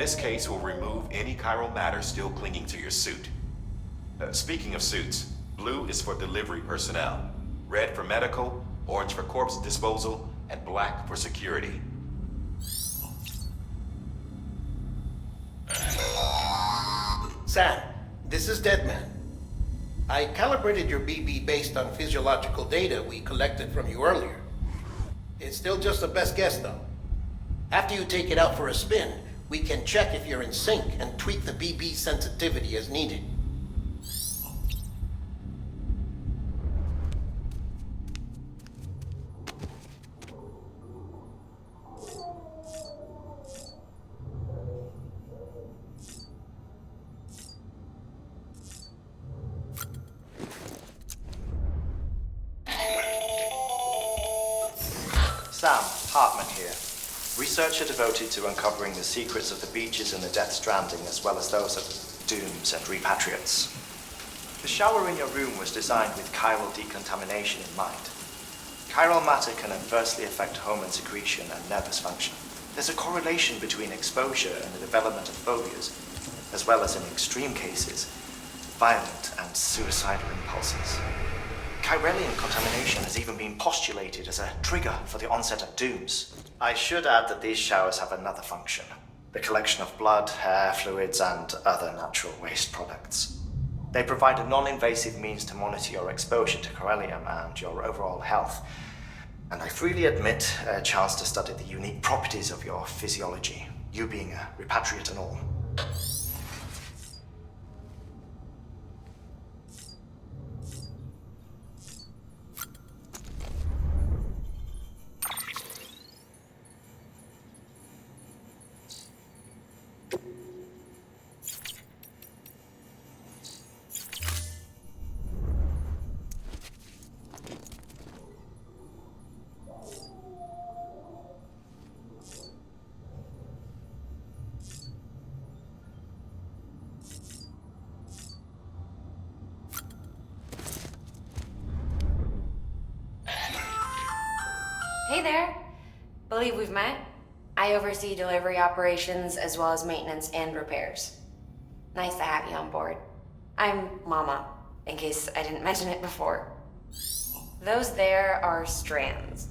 This case will remove any chiral matter still clinging to your suit. Speaking of suits, blue is for delivery personnel, red for medical, orange for corpse disposal, and black for security. Sam, this is Deadman. I calibrated your BB based on physiological data we collected from you earlier. It's still just a best guess, though. After you take it out for a spin, we can check if you're in sync and tweak the BB sensitivity as needed. Sam, Hartman here. Researcher devoted to uncovering the secrets of the beaches in the Death Stranding, as well as those of dooms and repatriates. The shower in your room was designed with chiral decontamination in mind. Chiral matter can adversely affect hormone secretion and nervous function. There's a correlation between exposure and the development of phobias, as well as in extreme cases, violent and suicidal impulses. Chiralian contamination has even been postulated as a trigger for the onset of dooms. I should add that these showers have another function: the collection of blood, hair, fluids, and other natural waste products. They provide a non-invasive means to monitor your exposure to chiralium and your overall health, and I freely admit a chance to study the unique properties of your physiology, you being a repatriate and all. Hey there. Believe we've met. I oversee delivery operations as well as maintenance and repairs. Nice to have you on board. I'm Mama, in case I didn't mention it before. Those there are strands.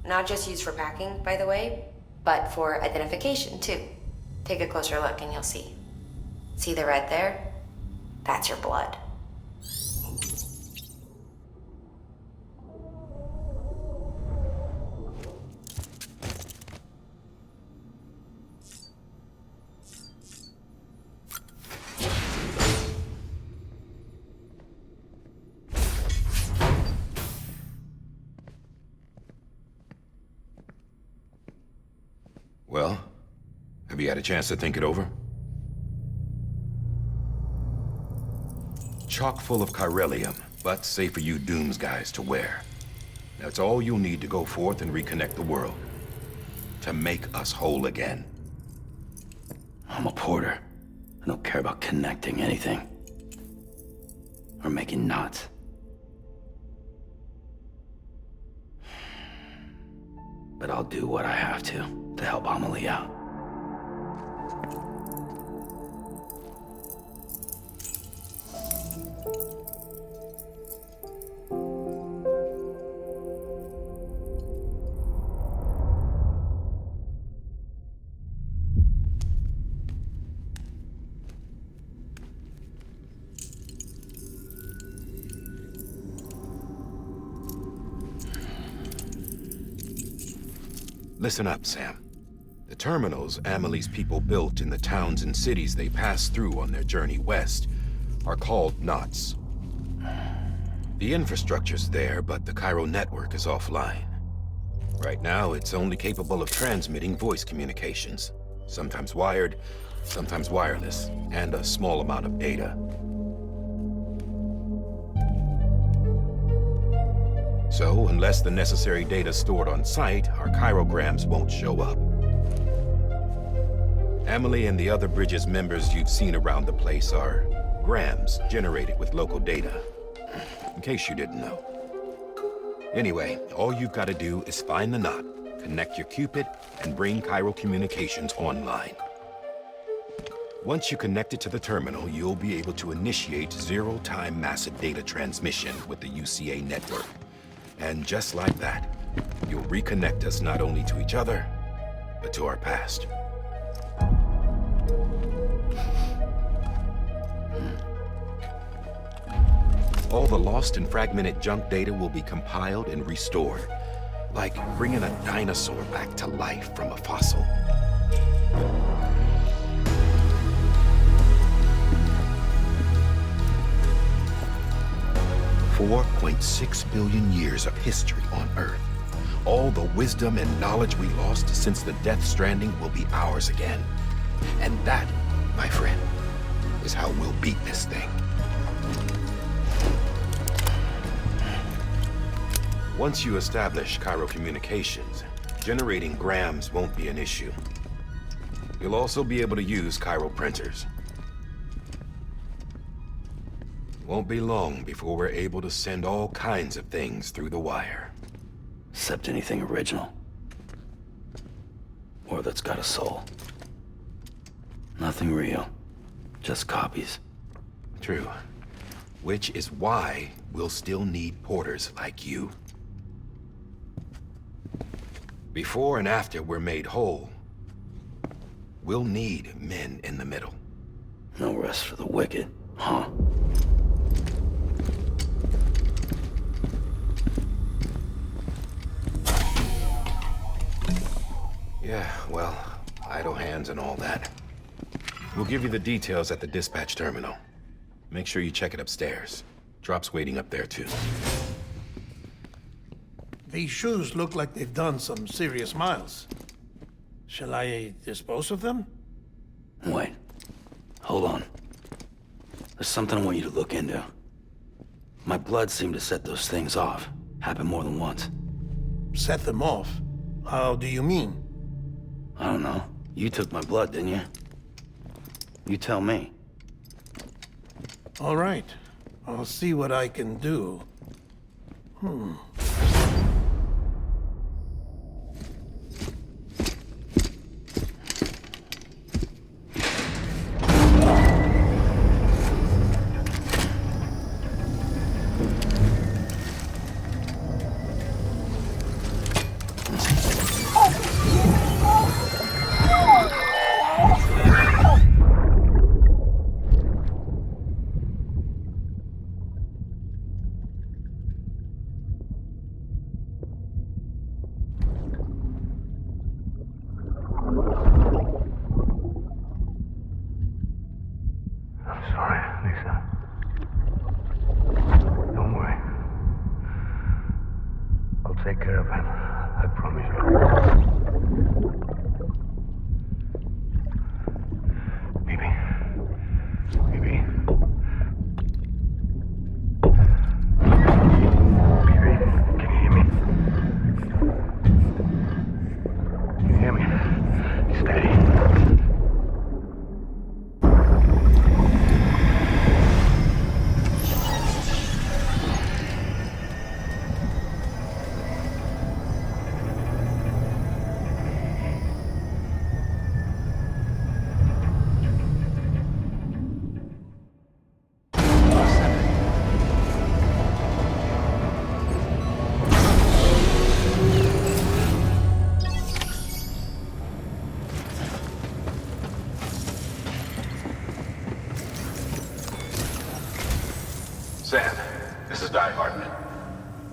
Not just used for packing, by the way, but for identification too. Take a closer look and you'll see. See the red there? That's your blood. Well, have you had a chance to think it over? Chock full of chiralium, but safe for you dooms guys to wear. That's all you'll need to go forth and reconnect the world. To make us whole again. I'm a porter. I don't care about connecting anything. Or making knots. But I'll do what I have to help Amelie out. Listen up, Sam. The terminals Amelie's people built in the towns and cities they passed through on their journey west are called knots. The infrastructure's there, but the chiral network is offline. Right now, it's only capable of transmitting voice communications, sometimes wired, sometimes wireless, and a small amount of data. So, unless the necessary data's stored on site, our chirograms won't show up. Amelie and the other Bridges members you've seen around the place are grams generated with local data, in case you didn't know. Anyway, all you've got to do is find the knot, connect your Cupid, and bring chiral communications online. Once you connect it to the terminal, you'll be able to initiate zero-time massive data transmission with the UCA network. And just like that, you'll reconnect us not only to each other, but to our past. All the lost and fragmented junk data will be compiled and restored, like bringing a dinosaur back to life from a fossil. 4.6 billion years of history on Earth. All the wisdom and knowledge we lost since the Death Stranding will be ours again. And that, my friend, is how we'll beat this thing. Once you establish chiral communications, generating grams won't be an issue. You'll also be able to use chiral printers. Won't be long before we're able to send all kinds of things through the wire. Except anything original. Or that's got a soul. Nothing real. Just copies. True. Which is why we'll still need porters like you. Before and after we're made whole, we'll need men in the middle. No rest for the wicked, huh? Yeah, well, idle hands and all that. We'll give you the details at the dispatch terminal. Make sure you check it upstairs. Drop's waiting up there, too. These shoes look like they've done some serious miles. Shall I dispose of them? Wait. Hold on. There's something I want you to look into. My blood seemed to set those things off. Happened more than once. Set them off? How do you mean? I don't know. You took my blood, didn't you? You tell me. All right. I'll see what I can do. Take care of him. I promise you. Baby. Baby. Baby, can you hear me? Can you hear me? Steady. Sam, this is Die Hartman.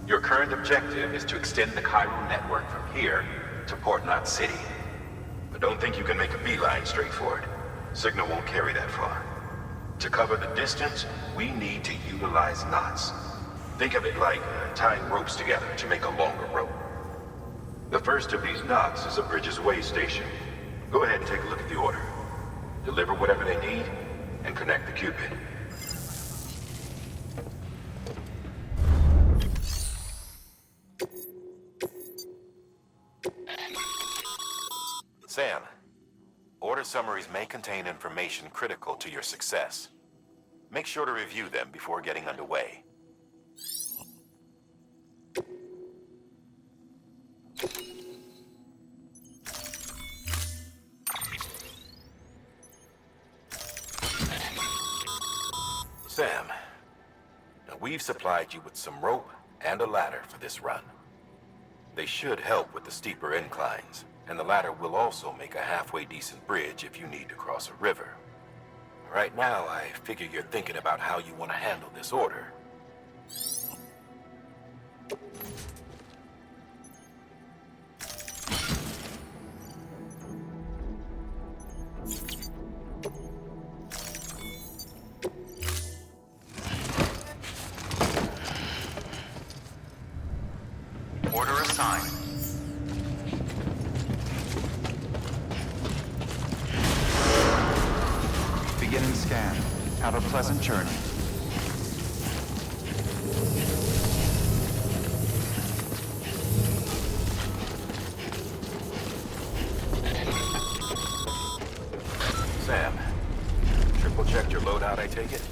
Your current objective is to extend the chiral network from here to Port Knot City. But don't think you can make a beeline straight for it. Signal won't carry that far. To cover the distance, we need to utilize knots. Think of it like tying ropes together to make a longer rope. The first of these knots is a Bridges Way station. Go ahead and take a look at the order. Deliver whatever they need, and connect the Cupid. Sam, order summaries may contain information critical to your success. Make sure to review them before getting underway. We've supplied you with some rope and a ladder for this run. They should help with the steeper inclines, and the ladder will also make a halfway decent bridge if you need to cross a river. Right now, I figure you're thinking about how you want to handle this order. Order assigned. Beginning scan. Have a pleasant journey. Sam, triple checked your loadout, I take it?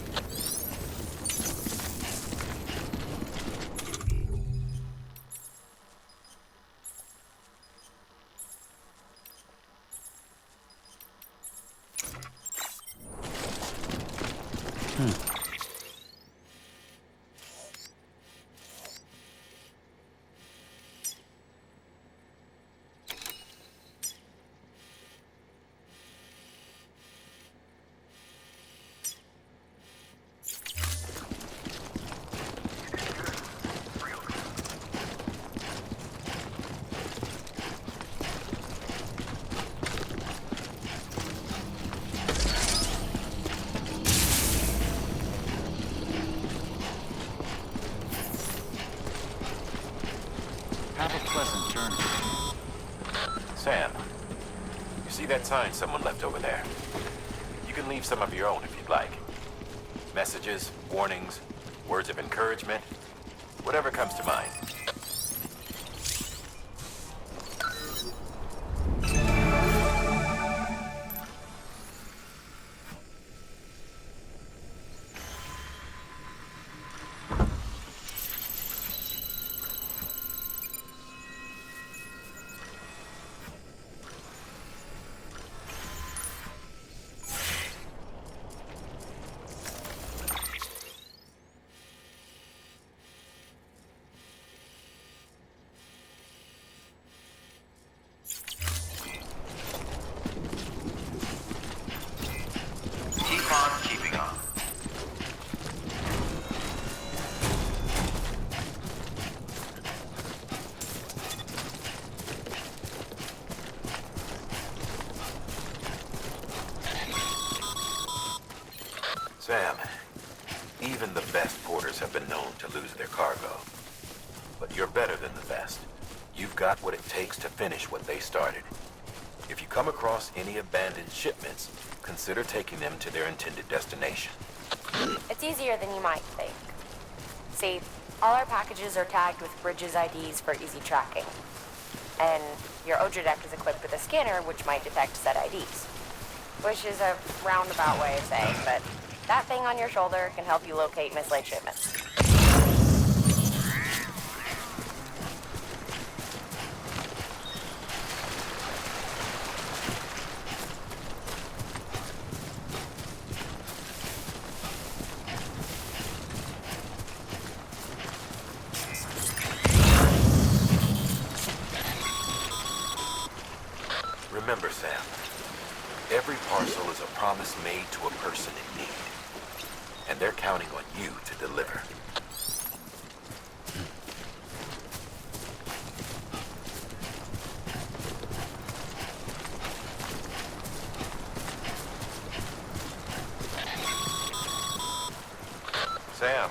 Have a pleasant journey. Sam, you see that sign someone left over there? You can leave some of your own if you'd like. Messages, warnings, words of encouragement, whatever comes to mind. Keep on keeping on. Sam, even the best porters have been known to lose their cargo. But you're better than the best. You've got what it takes to finish what they started. If you come across any abandoned shipments, consider taking them to their intended destination. It's easier than you might think. See, all our packages are tagged with Bridges IDs for easy tracking. And your Odra deck is equipped with a scanner which might detect said IDs. Which is a roundabout way of saying, but that thing on your shoulder can help you locate mislaid shipments. Remember, Sam, every parcel is a promise made to a person in need. And they're counting on you to deliver. Sam,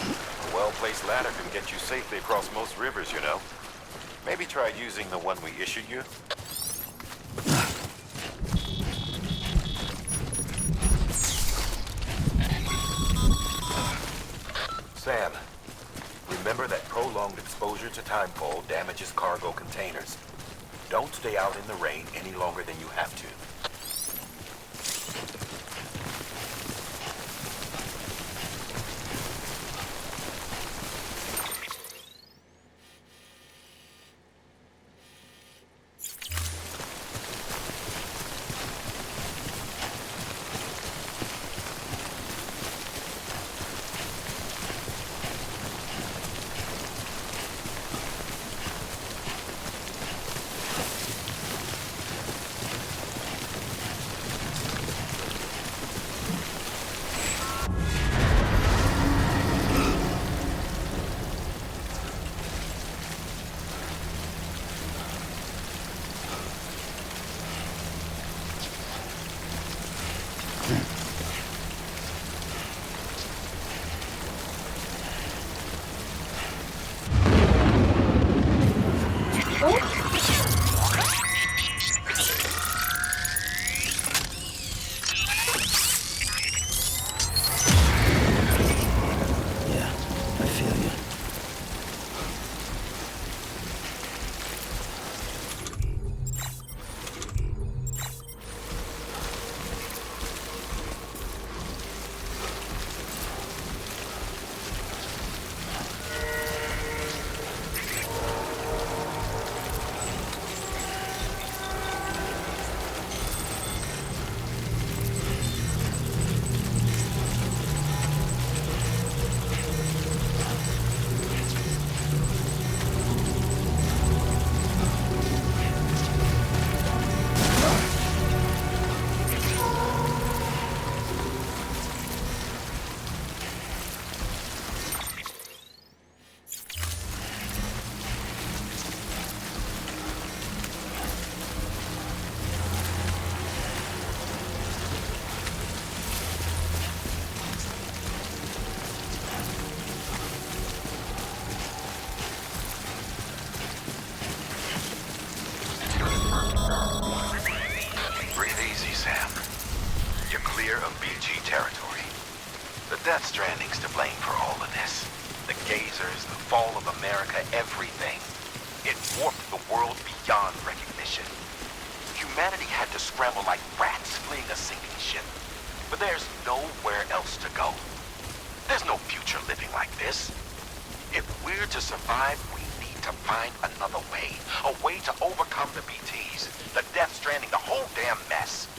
a well-placed ladder can get you safely across most rivers, you know. Maybe try using the one we issued you. Sam, remember that prolonged exposure to timefall damages cargo containers. Don't stay out in the rain any longer than you have to. clear of BG territory. The Death Stranding's to blame for all of this. The gazers, the fall of America, everything. It warped the world beyond recognition. Humanity had to scramble like rats fleeing a sinking ship. But there's nowhere else to go. There's no future living like this. If we're to survive, we need to find another way. A way to overcome the BTs, the Death Stranding, the whole damn mess.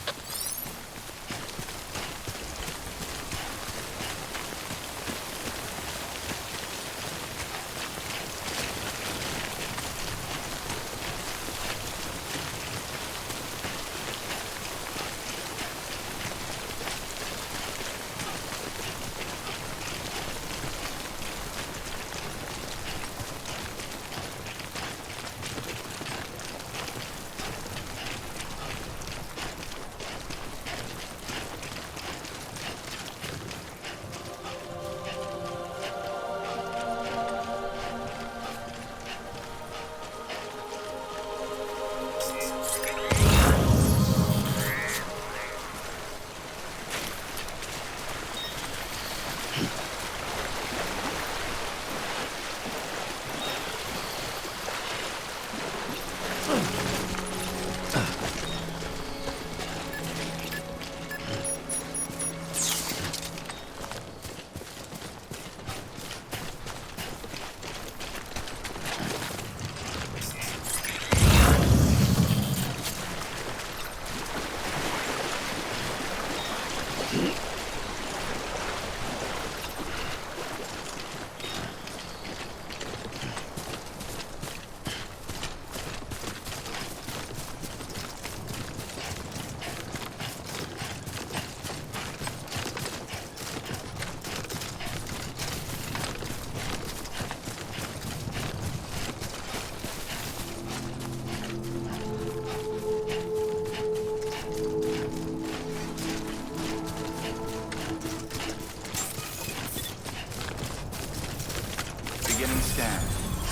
Beginning scan.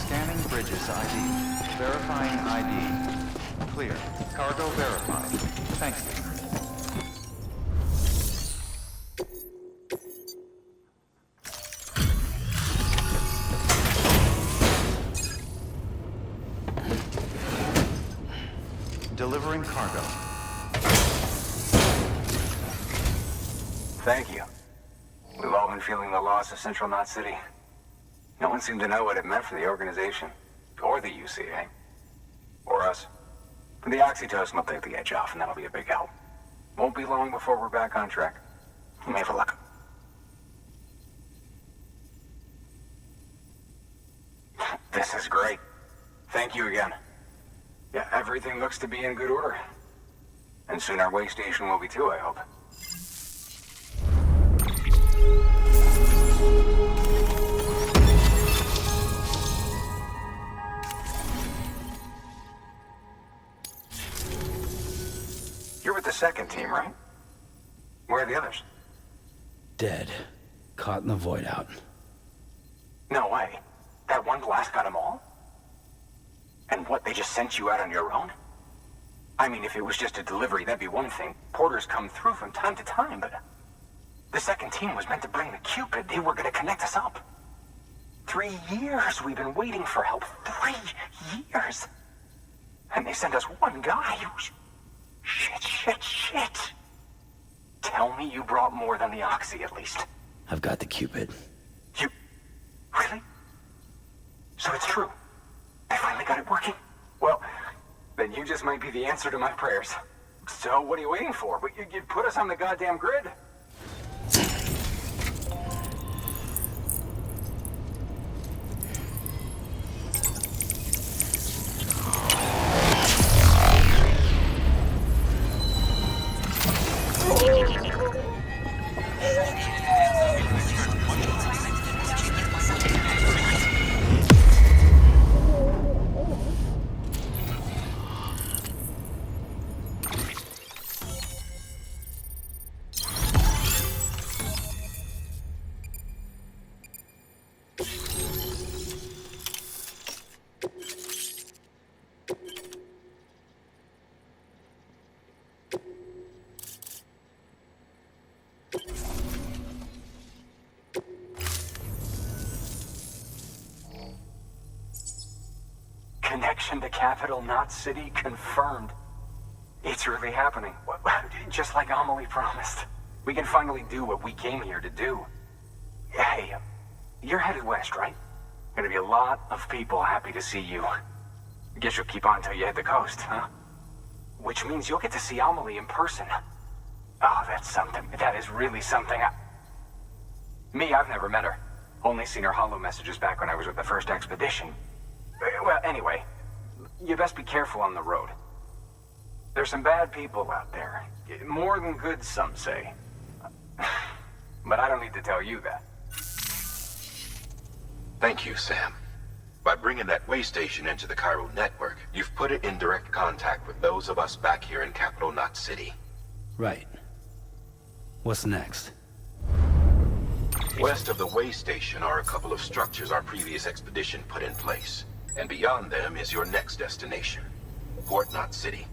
Scanning bridges ID. Verifying ID. Clear. Cargo verified. Thank you. Delivering cargo. Thank you. We've all been feeling the loss of Central Knot City. No one seemed to know what it meant for the organization, or the UCA, or us. But the oxytocin will take the edge off, and that'll be a big help. Won't be long before we're back on track. You may have a look. This is great. Thank you again. Yeah, everything looks to be in good order. And soon our way station will be too, I hope. You're with the second team, right? Where are the others? Dead. Caught in the void out. No way. That one blast got them all? And what, they just sent you out on your own? I mean, if it was just a delivery, that'd be one thing. Porters come through from time to time, but... The second team was meant to bring the Cupid. They were gonna connect us up. 3 years we've been waiting for help. 3 years! And they sent us one guy. Shit. Tell me you brought more than the Oxy, at least. I've got the Cupid. You... Really? So it's true. I finally got it working. Well, then you just might be the answer to my prayers. So what are you waiting for? You put us on the goddamn grid. Connection to Capital Knot City confirmed. It's really happening. Just like Amelie promised. We can finally do what we came here to do. Hey, you're headed west, right? Gonna be a lot of people happy to see you. Guess you'll keep on till you hit the coast, huh? Which means you'll get to see Amelie in person. Oh, that's something. That is really something. I've never met her. Only seen her holo messages back when I was with the first expedition. Well, anyway, you best be careful on the road. There's some bad people out there. More than good, some say. But I don't need to tell you that. Thank you, Sam. By bringing that way station into the chiral network, you've put it in direct contact with those of us back here in Capital Knot City. Right. What's next? West of the way station are a couple of structures our previous expedition put in place. And beyond them is your next destination, Port Knot City.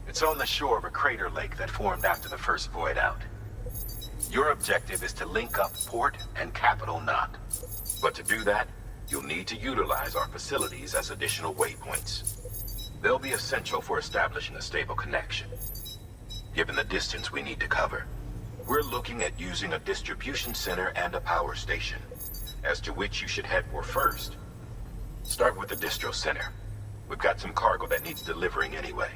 It's on the shore of a crater lake that formed after the first void out. Your objective is to link up Port and Capital Knot. But to do that, you'll need to utilize our facilities as additional waypoints. They'll be essential for establishing a stable connection. Given the distance we need to cover, we're looking at using a distribution center and a power station, as to which you should head for first. Start with the distro center. We've got some cargo that needs delivering anyway.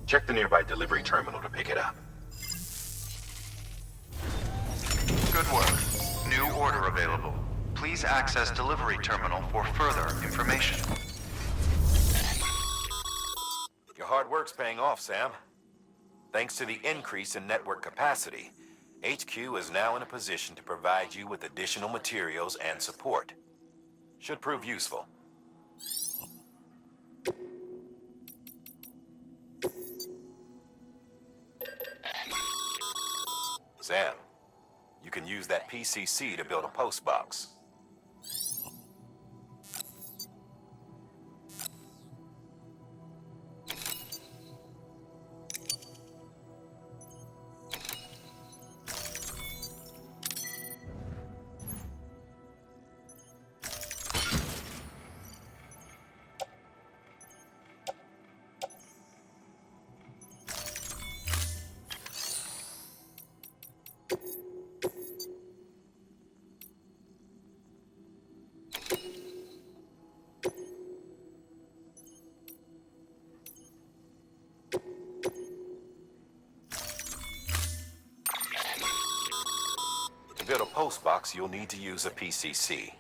Check the nearby delivery terminal to pick it up. Good work. New order available. Please access delivery terminal for further information. Your hard work's paying off, Sam. Thanks to the increase in network capacity, HQ is now in a position to provide you with additional materials and support. Should prove useful. Sam, you can use that PCC to build a post box. To build a post box, you'll need to use a PCC.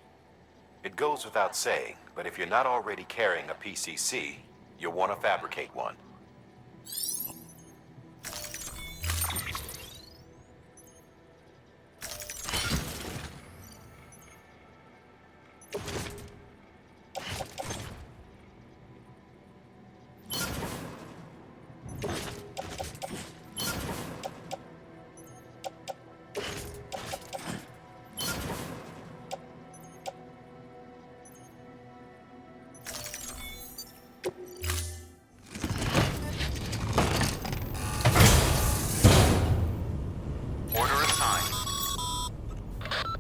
It goes without saying, but if you're not already carrying a PCC, you'll want to fabricate one.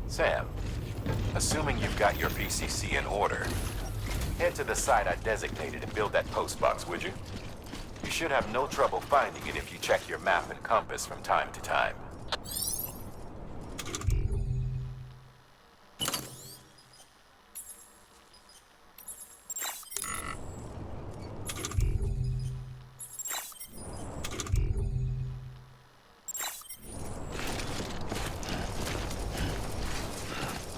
Sam, assuming you've got your PCC in order, head to the site I designated and build that post box, would you? You should have no trouble finding it if you check your map and compass from time to time.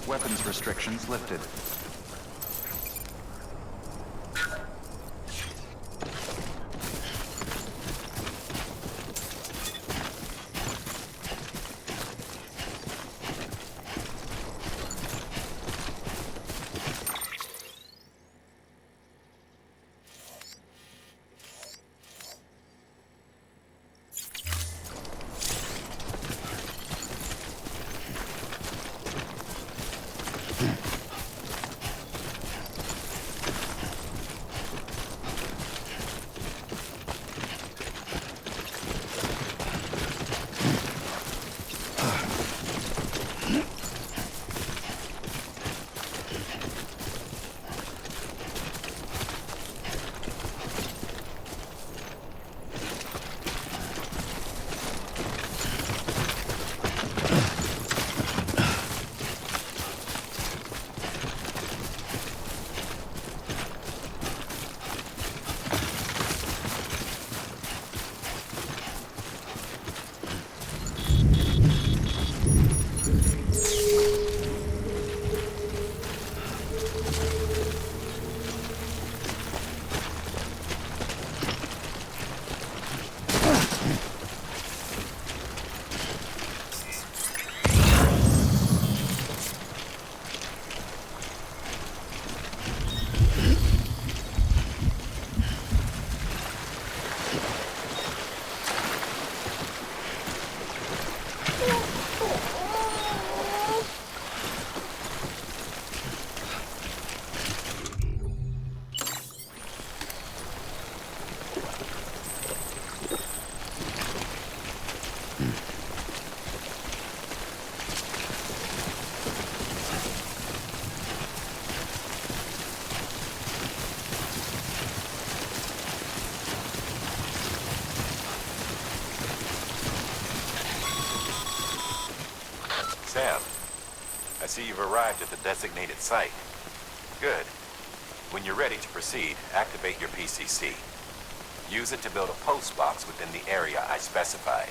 Weapons restrictions lifted. I see you've arrived at the designated site. Good. When you're ready to proceed, activate your PCC. Use it to build a post box within the area I specified.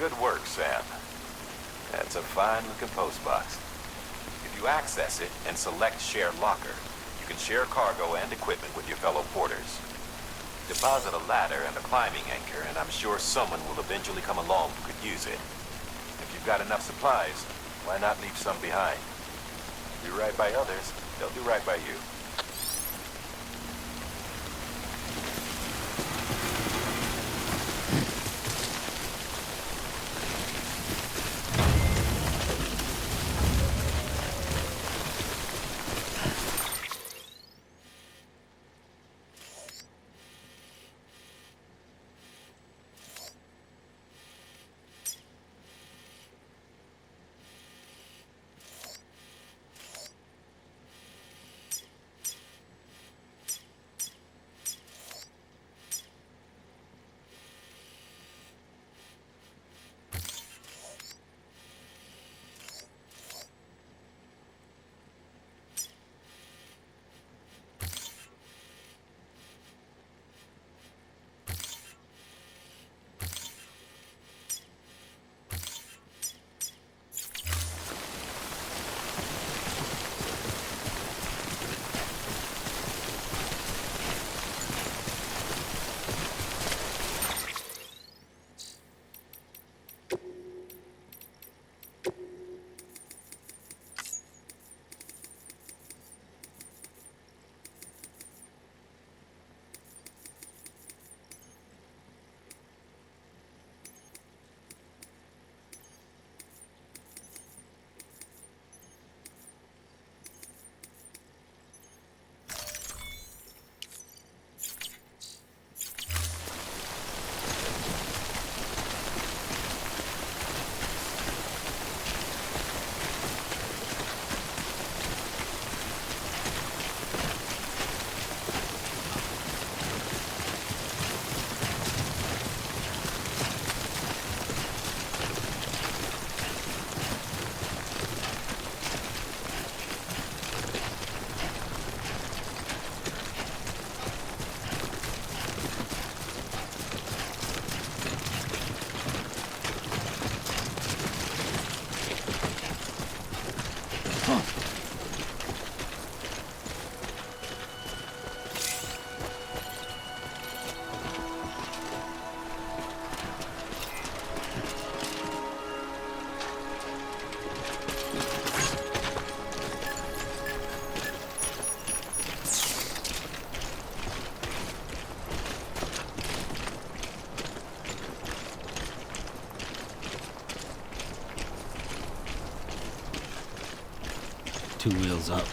Good work, Sam. That's a fine-looking post box. If you access it and select Share Locker, you can share cargo and equipment with your fellow porters. Deposit a ladder and a climbing anchor, and I'm sure someone will eventually come along who could use it. If you've got enough supplies, why not leave some behind? Do right by others, they'll do right by you. Two wheels up.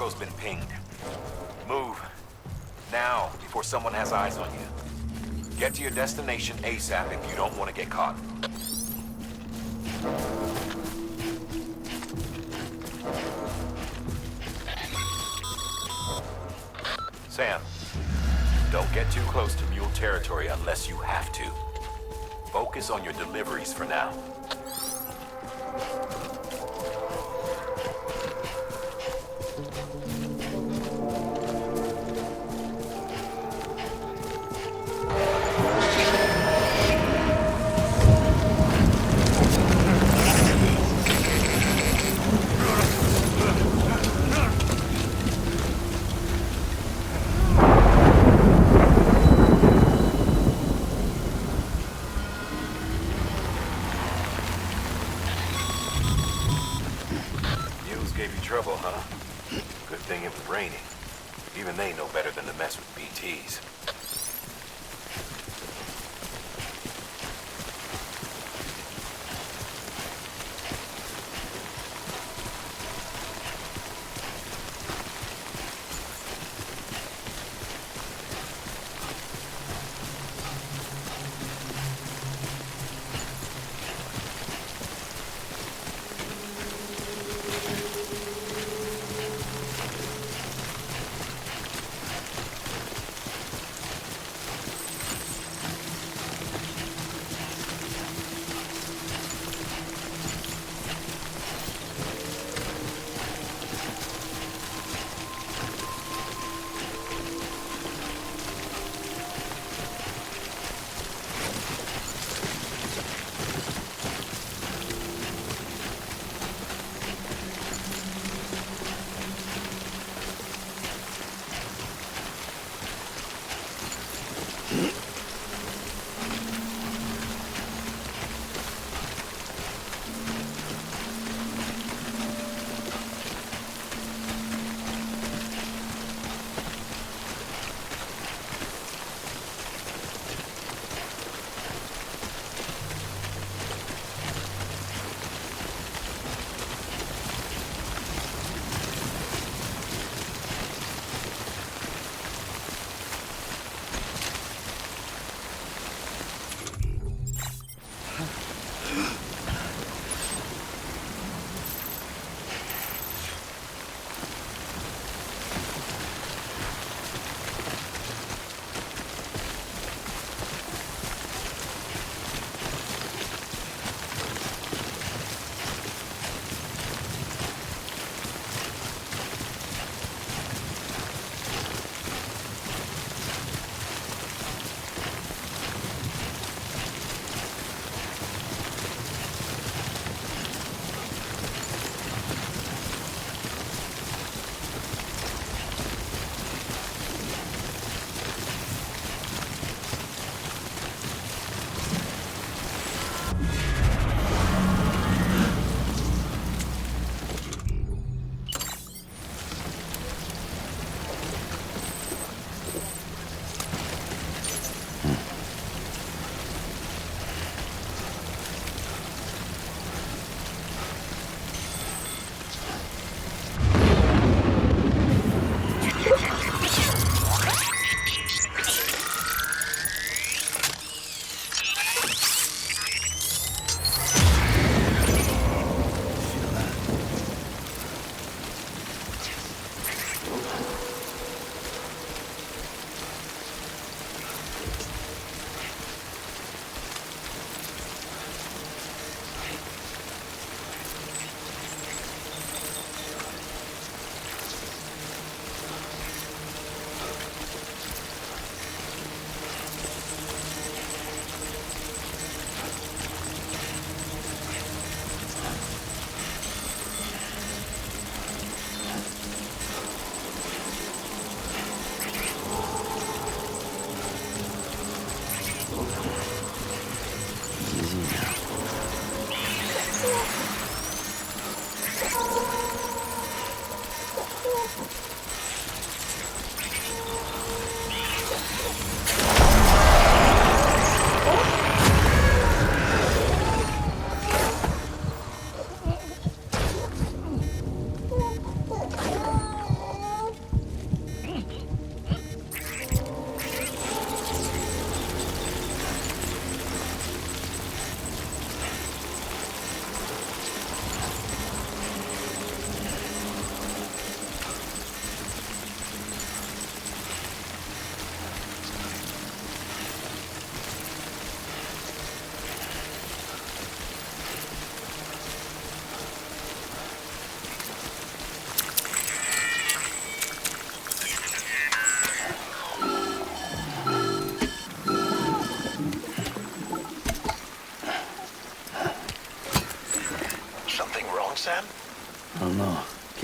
cargo's been pinged. Move. Now, before someone has eyes on you. Get to your destination ASAP if you don't want to get caught. Sam, don't get too close to Mule territory unless you have to. Focus on your deliveries for now. Gave you trouble, huh? Good thing it was raining. Even they know better than to mess with BTs.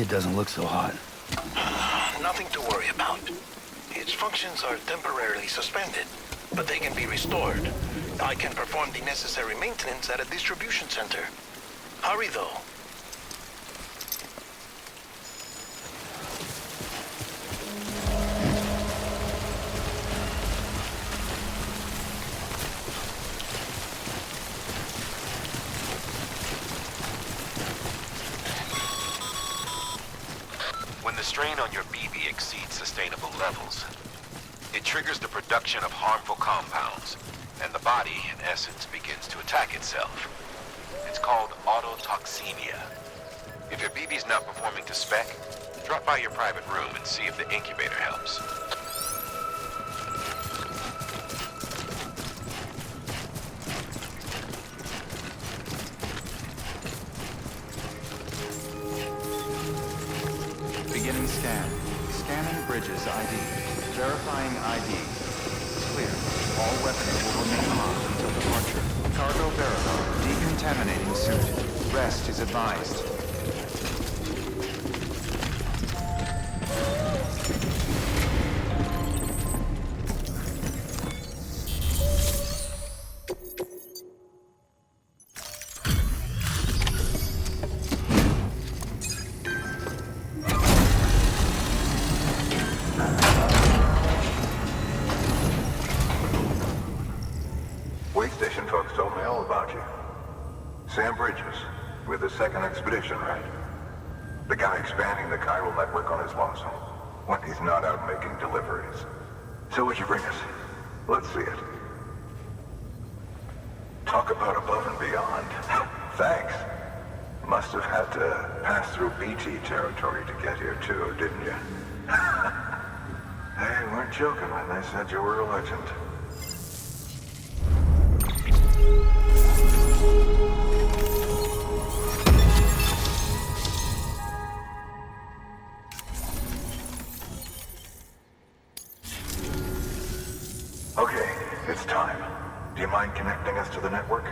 it doesn't look so hot. Nothing to worry about. Its functions are temporarily suspended, but they can be restored. I can perform the necessary maintenance at a distribution center. Hurry, though. When the strain on your BB exceeds sustainable levels, it triggers the production of harmful compounds, and the body, in essence, begins to attack itself. It's called autotoxemia. If your BB's not performing to spec, drop by your private room and see if the incubator helps. Beginning scan. Scanning bridges ID. Verifying ID. Clear. All weapons will remain locked until departure. Cargo verified. Decontaminating suit. Rest is advised. Wait station folks told me all about you. Sam Bridges, with the second expedition, right? The guy expanding the chiral network on his lonesome, when he's not out making deliveries. So what'd you bring us? Let's see it. Talk about above and beyond. Thanks. Must have had to pass through BT territory to get here too, didn't you? They weren't joking when they said you were a legend. Okay, it's time. Do you mind connecting us to the network?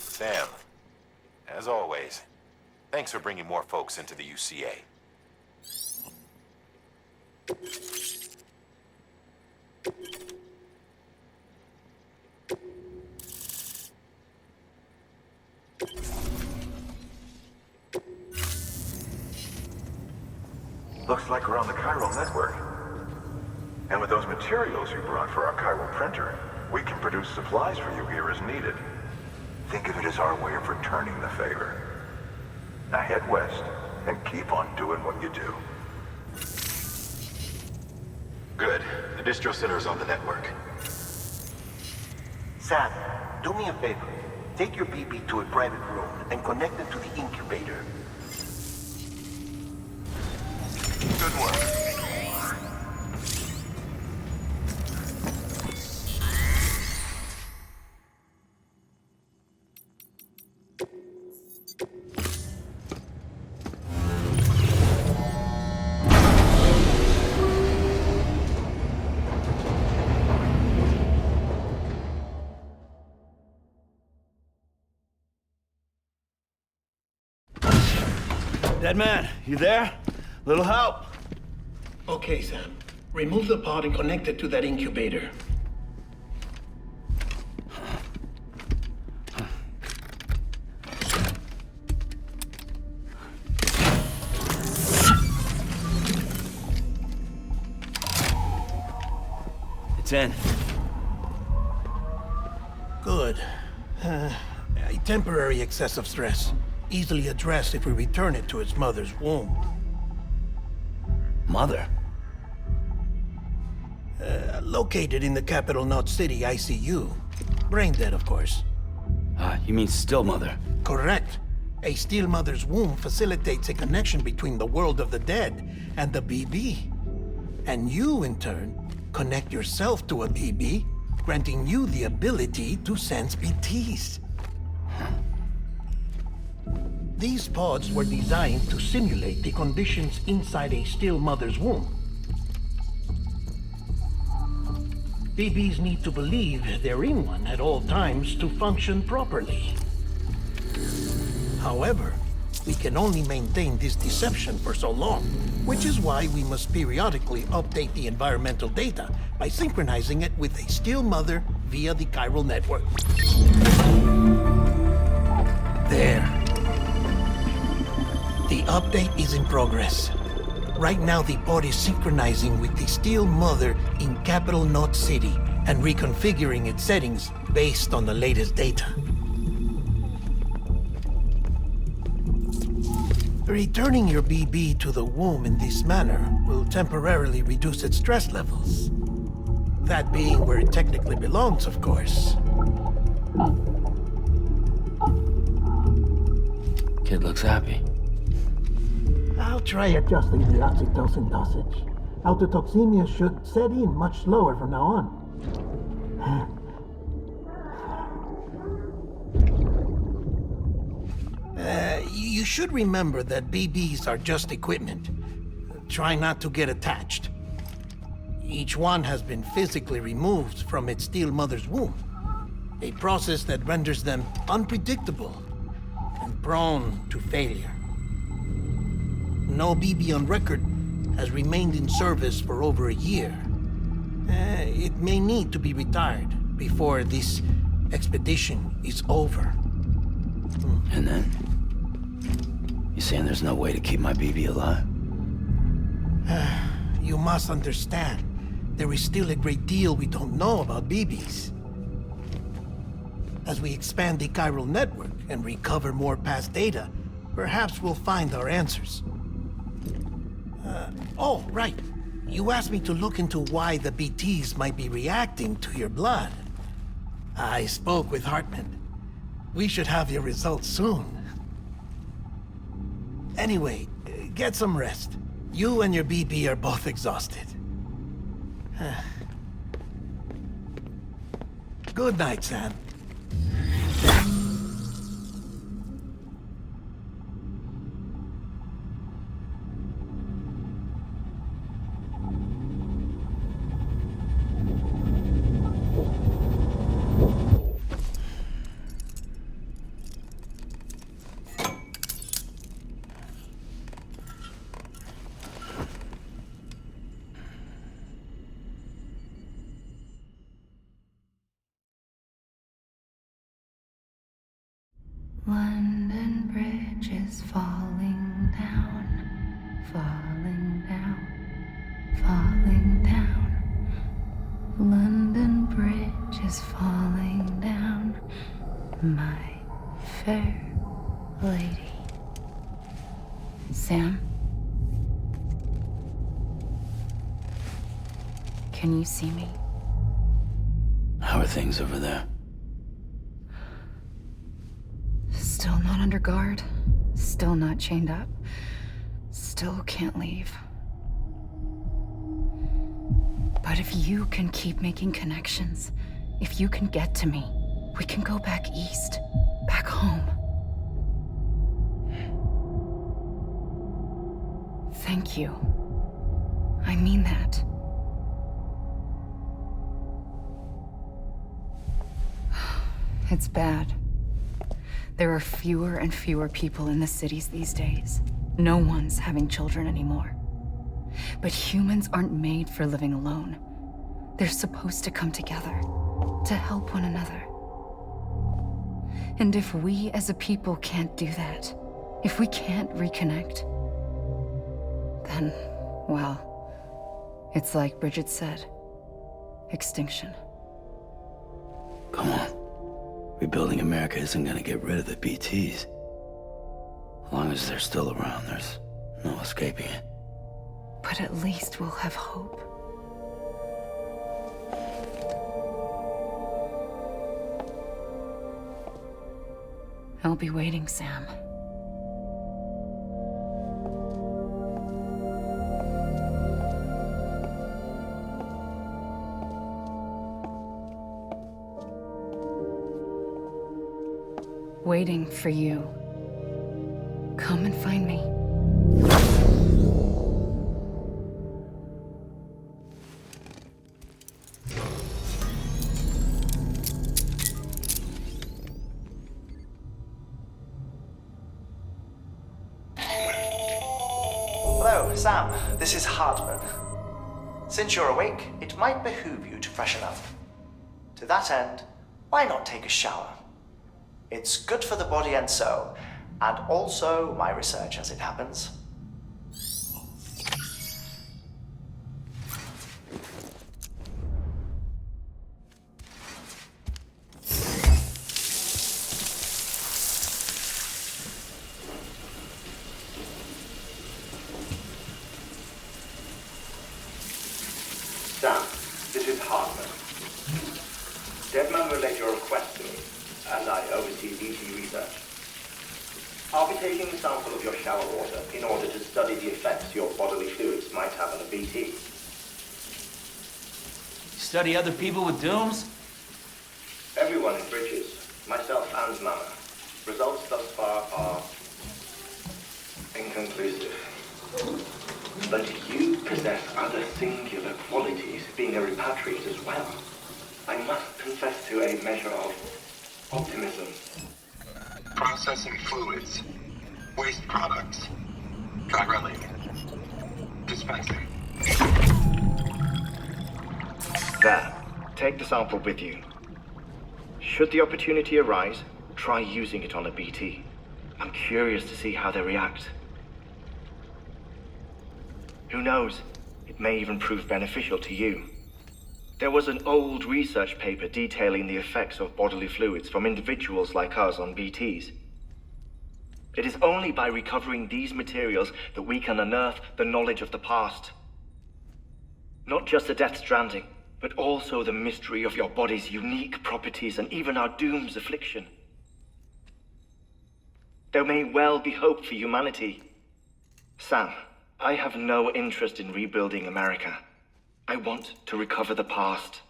Sam, as always, thanks for bringing more folks into the UCA. Looks like we're on the chiral network. And with those materials you brought for our chiral printer, we can produce supplies for you here as needed. Think of it as our way of returning the favor. Now head west and keep on doing what you do. Good. The distro center is on the network. Sam, do me a favor. Take your BB to a private room and connect it to the incubator. Good work. Dead man, you there? Little help? Okay, Sam. Remove the pod and connect it to that incubator. It's in. Good. A temporary excessive stress. Easily addressed if we return it to its mother's womb. Mother? Located in the capital Knot City ICU. Brain dead, of course. You mean Still Mother? Correct. A Steel Mother's womb facilitates a connection between the world of the dead and the BB. And you, in turn, connect yourself to a BB, granting you the ability to sense BTs. These pods were designed to simulate the conditions inside a Steel Mother's womb. BBs need to believe they're in one at all times to function properly. However, we can only maintain this deception for so long, which is why we must periodically update the environmental data by synchronizing it with a Steel Mother via the chiral network. There. The update is in progress. Right now, the pod is synchronizing with the Steel Mother in capital Knot City and reconfiguring its settings based on the latest data. Returning your BB to the womb in this manner will temporarily reduce its stress levels. That being where it technically belongs, of course. Kid looks happy. I'll try adjusting the oxytocin dosage. Autotoxemia should set in much slower from now on. You should remember that BBs are just equipment. Try not to get attached. Each one has been physically removed from its Steel Mother's womb. A process that renders them unpredictable and prone to failure. No BB on record has remained in service for over a year. It may need to be retired before this expedition is over. And then? You saying there's no way to keep my BB alive? You must understand, there is still a great deal we don't know about BBs. As we expand the chiral network and recover more past data, perhaps we'll find our answers. Oh, right. You asked me to look into why the BTs might be reacting to your blood. I spoke with Hartman. We should have your results soon. Anyway, get some rest. You and your BB are both exhausted. Good night, Sam. London Bridge is falling down, falling down, falling down. London Bridge is falling down, my fair lady. Sam? Can you see me? How are things over there? Still not under guard, still not chained up, still can't leave. But if you can keep making connections, if you can get to me, we can go back east, back home. Thank you. I mean that. It's bad. There are fewer and fewer people in the cities these days. No one's having children anymore. But humans aren't made for living alone. They're supposed to come together, to help one another. And if we as a people can't do that, if we can't reconnect, then, well, it's like Bridget said, extinction. Come on. Rebuilding America isn't gonna get rid of the BTs. As long as they're still around, there's no escaping it. But at least we'll have hope. I'll be waiting, Sam. Waiting for you. Come and find me. Hello, Sam. This is Hardman. Since you're awake, it might behoove you to freshen up. To that end, why not take a shower? It's good for the body and soul, and also my research as it happens. Sam, this is Hardman. Deadman relayed your request to me, as I oversee BT research. I'll be taking a sample of your shower water in order to study the effects your bodily fluids might have on a BT. Study other people with dooms? Everyone in Bridges, myself and Mama. Results thus far are inconclusive. But you possess other singular qualities, being a repatriate as well. I must confess to a measure of optimism. Processing fluids. Waste products. Chireling. Dispensing. There. Take the sample with you. Should the opportunity arise, try using it on a BT. I'm curious to see how they react. Who knows? It may even prove beneficial to you. There was an old research paper detailing the effects of bodily fluids from individuals like us on BTs. It is only by recovering these materials that we can unearth the knowledge of the past. Not just the Death Stranding, but also the mystery of your body's unique properties and even our doom's affliction. There may well be hope for humanity. Sam, I have no interest in rebuilding America. I want to recover the past.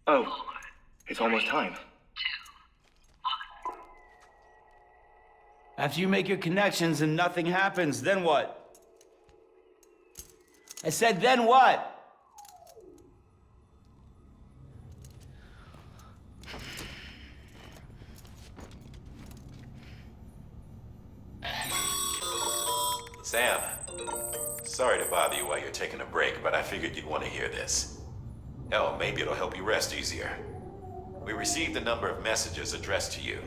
5, 4, oh, it's almost time. 2, 1. After you make your connections and nothing happens, then what? I said, then what? Sam, sorry to bother you while you're taking a break, but I figured you'd want to hear this. Hell, maybe it'll help you rest easier. We received a number of messages addressed to you.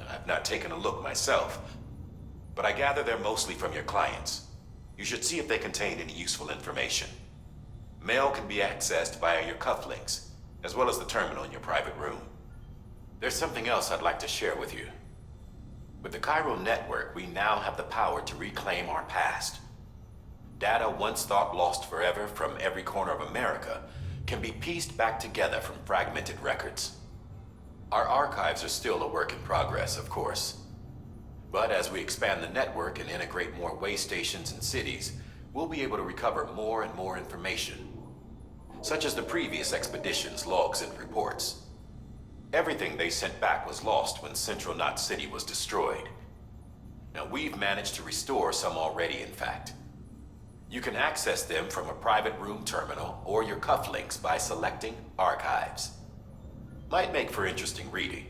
I've not taken a look myself, but I gather they're mostly from your clients. You should see if they contain any useful information. Mail can be accessed via your cufflinks, as well as the terminal in your private room. There's something else I'd like to share with you. With the chiral network, we now have the power to reclaim our past. Data once thought lost forever from every corner of America can be pieced back together from fragmented records. Our archives are still a work in progress, of course. But as we expand the network and integrate more way stations and cities, we'll be able to recover more and more information, such as the previous expedition's logs and reports. Everything they sent back was lost when Central Knot City was destroyed. Now, we've managed to restore some already, in fact. You can access them from a private room terminal or your cufflinks by selecting Archives. Might make for interesting reading.